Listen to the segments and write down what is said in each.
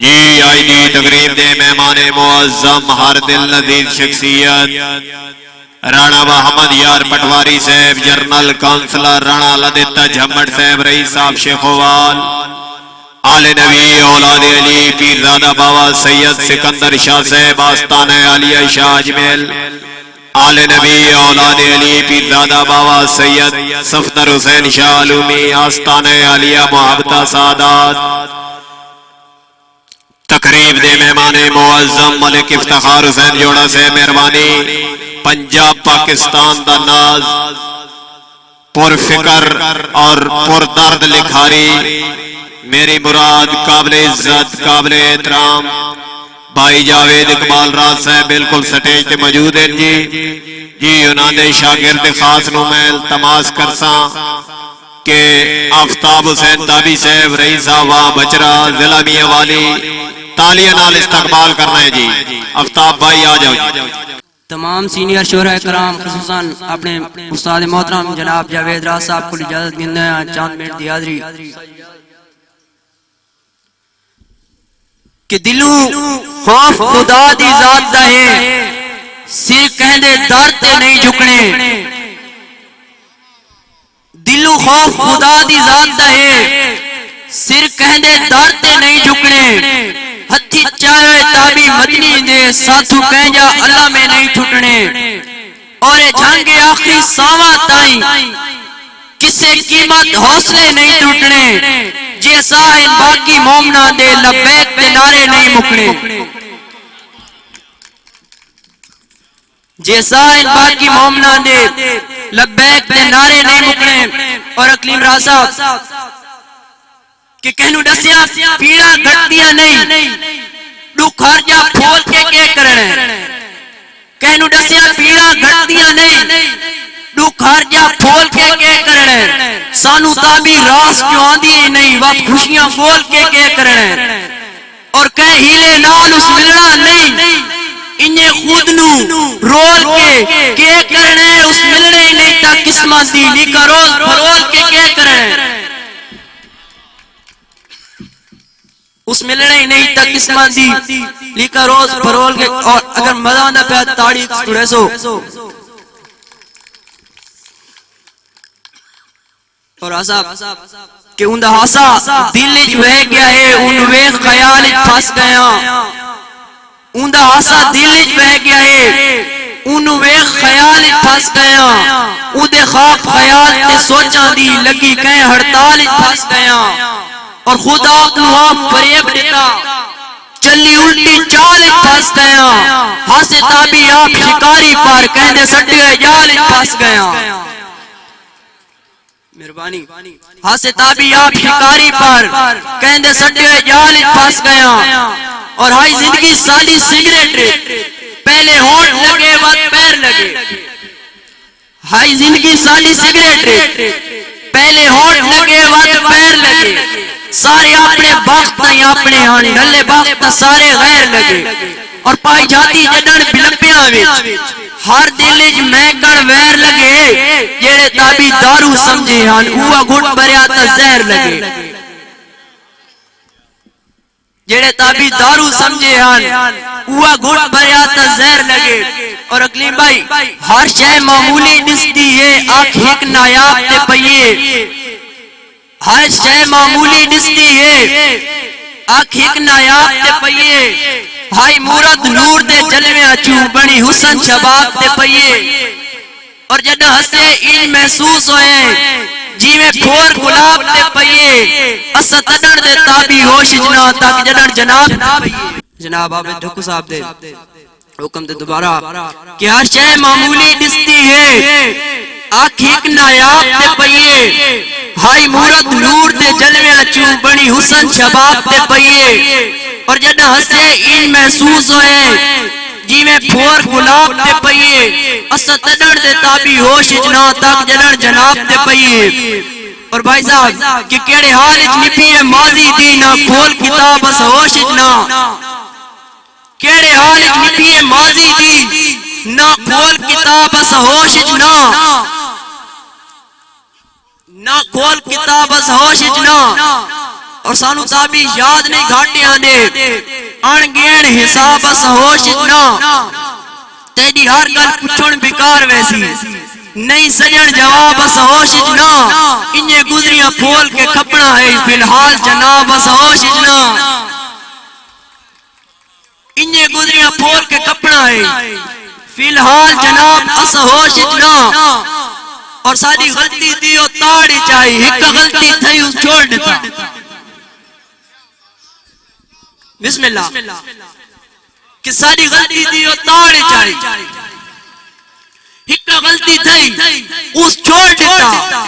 जी आई दी तकरीब दे मेहमान मुअज्जम हर दिल नजीर शख्सियत राणा मोहम्मद यार पटवारी साहब, जर्नल काउंसलर राणा लदिता झम्मड़ साहब, रईस साहब शेखोवाल, आले नबी औलाद अली पीरजादा बाबा सैयद सिकंदर शाह साहब, आस्ताना आलिया शाह अजमेर, आले नबी औलाद अली पीरजादा बाबा सैयद सफदर हुसैन शाह अलूमी, आस्ताना आलिया मोहब्बता सादात। तकरीब दे मेहमान मुअज्जम मलिक इफ्तिखार हुसैन जोड़ा से मेहरबानी, पंजाब पाकिस्तान दा नाज पुरफिकर और पुरदर्द लिखारी, मेरी मुराद काबिले इज्जत काबिले एहतराम भाई जावेद इकबाल राज साहब बिल्कुल स्टेज पे मौजूद है जी उन्होंने शागिर्द खास नू मैं तमाश करसा के आफ्ताब हुसैन ताबी साहब, रईस साहब वहां बचरा, जिला मियां वाली तालियां नाल इस्तकबाल करना है जी। आफ्ताब भाई आ जाओ। तमाम सीनियर शोरा कराम खुसूसन अपने उस्ताद मोहतरम जनाब जावेद राज साहब को इजाजत गिंदे चंद मिनट दी हाजरी कि दिलू खौफ खुदा दी जात दा है, सिर कहंदे दर ते नहीं झुकने। दिलू खौफ खुदा दी जात दा है, सिर कहंदे दर ते नहीं झुकने। हथी चाहे ताबी मदनी दे साथू कह जा अल्लाह में नहीं छुटने। और जंग आखिरी सावा ताई किसे कीमत हौसले नहीं टूटने। जैसा इन बाकी मोमना दे लब्बैक ते नारे नहीं मुकने। जैसा इन बाकी मोमना दे लब्बैक ते नारे नहीं मुकने। और अकलीम राज साहब कि कहनू दसिया पीड़ा घटदियां नहीं, दुख हर्जा फोल के करने। कहनू दसिया पीड़ा घटदियां नहीं, दुख हर्जा फोल के करने। सानू ताबी रास क्यों आंदी नहीं, वक्त खुशियां बोल के करने। और कह हीले नाल उस मिलना नहीं, इन्हें खुद नू रोल के करने। उस मिलने नहीं ता किस्मत दी लिखा रोज फरोल के करने। उस मिलने ही नहीं तक किस्मत दी लिखा रोज फरोल के। और अगर मजा आंदा पे ताड़ी तुड़े सो। और आसाब कि उनदा हासा दिल विच बह गया है, उन वे ख्याल विच फंस गया। उनदा हासा दिल विच बह गया है, उन वे ख्याल विच फंस गया। उदे ख्वाब ख्याल ते सोचां दी लगी कहीं हड़ताल विच फंस गया। और खुदा को आप फरेब देता चली उल्टी चाल फंस गया। हासे ताबी आप शिकारी पर कहते सटे जाल फंस गया। मेहरबानी हासे ताबी आप शिकारी पर कहते सटे जाल फंस गया। और हाई जिंदगी साली सिगरेट पहले होठ लगे बाद पैर लगे। हाई जिंदगी साली सिगरेट पहले होठ लगे बाद पैर लगे। सारे अपने वक्त अपने हाने ढले वक्त सारे गैर लगे। और पाई जाती जडन बिलपिया विच हर दिल च महकन वैर लगे। जेड़े ताबी दारू समझे हन उवा घुट भरिया ता जहर लगे। जेड़े ताबी दारू समझे हन उवा घुट भरिया ता जहर लगे। और अकलीम भाई हर शय मामूली दिसदी है, आंख एक नायाब ते पईए। हर शय मामूली दिसती है, आंख एक नायाब ते पईए। हाई मूरत नूर दे जलवे अचू बड़ी हुसन शबाब ते पईए। और जद हसे इन महसूस होए जीवे फोर गुलाब ते पईए। अस तडण दे ताबी होश जना तक जडण जनाब जनाब आबे ढक्कू साहब दे हुक्म दे दोबारा कि हर शय मामूली दिसती है, आंख एक नायाब ते पईए। हाई मूरत नूर दे जलवे अचू बड़ी हुसन शबाब ते पईए। और जद हसे इन महसूस होए जीवे फोर गुलाब ते पईए। अस तडण दे ताबी होश जना तक जडण जनाब ते पईए। और भाई साहब कि केड़े हाल विच निपी है माजी दी ना खोल किताब बस होश जना। केड़े हाल विच निपी है माजी दी ना खोल किताब बस होश जना। ना खोल किताब बस होश जना। और सानू ताबी याद नहीं घाटे आंदे अणगेण हिसाब अस होश ना तेरी हर गल पुछण बेकार वैसी नहीं सजन जवाब अस होश ना इन्ने गुजरियां फोल के खपना है फिलहाल जनाब अस होश ना इन्ने गुजरियां फोल के खपना है फिलहाल जनाब अस होश ना और सारी गलती थी ओ ताड़ी चाहिए एक गलती थई उस छोड़ देता बिस्मिल्लाह कि सारी गलती थी ओ ताड़ी चाहिए एक गलती थई उस छोड़ देता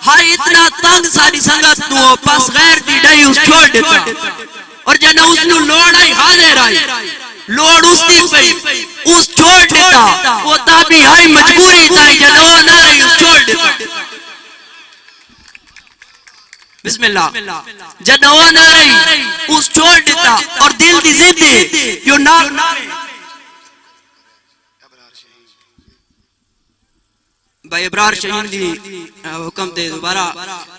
हाय इतना तंग सारी संगत तू पास गैर दी डई उस छोड़ देता और जना उसनु लोड़ आई हाजिर आई लोड़ उसकी पई उस छोड़ देता वो ताबी हाय मजबूरी ताई जना ना रही उस छोड़ देता बिस्मिल्लाह जना ना रही उस छोड़ देता और दिल दी जिद जो ना भाई इब्रार शहीन दी हुक्म दे दोबारा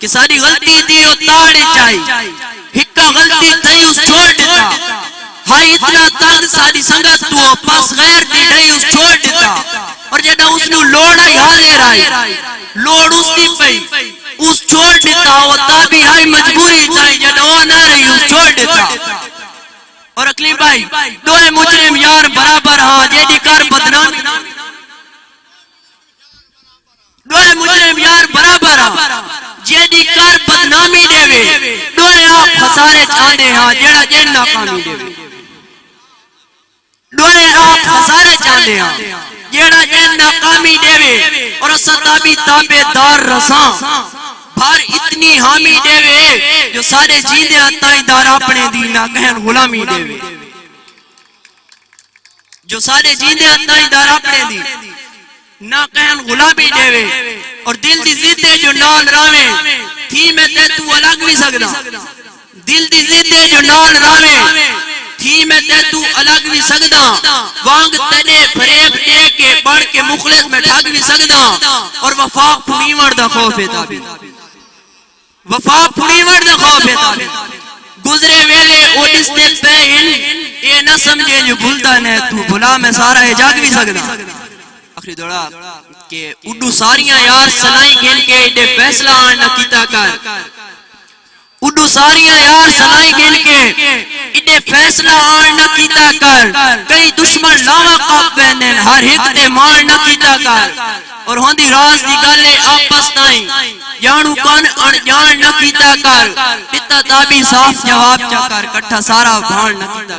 कि सारी गलती दी ओ ताड़ी चाहिए हिक्का गलती थई उस छोड़ देता हाय इतना तंग सारी संगत तू पास गैर दी डई उस छोड़ देता और जना उसनु लोड़ आई हाजिर आई लोड़ उसकी पई उस छोड़ देता वो ताबी हाय मजबूरी ताई जना ना रही उस छोड़ देता और अकली भाई दोए मुजरिम यार बराबर हां जेडी कर बदनामी दोए मुजरिम यार बराबर हां जेडी कर बदनामी देवे दोए आप फसारे चांदे हां जेड़ा जे नाकामी देवे दोए आप फसारे चांदे हां जेड़ा जे नाकामी देवे और सताबी ताबेदार रसा भर इतनी हामी देवे जो सारे जींदे ताईदार अपने दी ना कहन गुलामी देवे जो सारे जींदे ताईदार अपने दी ना कहन गुलामी देवे और दिल दी जिद जो नाल रावे थी मैं ते तू अलग भी सकदा दिल दी जिद जो नाल रावे थी मैं ते तू अलग भी सकदा वांग तने फरेब दे के बढ़ के मुखलिस में ठग भी सकदा और वफा फुनीवर दा खौफ है ताबी वफा फुनीवर दा खौफ है ताबी गुजरे वेले ओडिस्ते पे ये न समझे जो भूलता ने तू भुला मैं सारा है जाग भी सकदा आखिरी दौड़ा के उड्डू सारियां यार सलाई गिन के इडे फैसला न कीता कर उड्डू सारियां यार सलाई गिन के इडे फैसला न कीता कर कई दुश्मन लावा काप पहने हर हिक ते मार न कीता कर और होंदी राज दी गल्ले आपस ताई जानू कन अनजान न कीता कर पिता ताबी साफ जवाब चा कर कट्ठा सारा भाण न कीता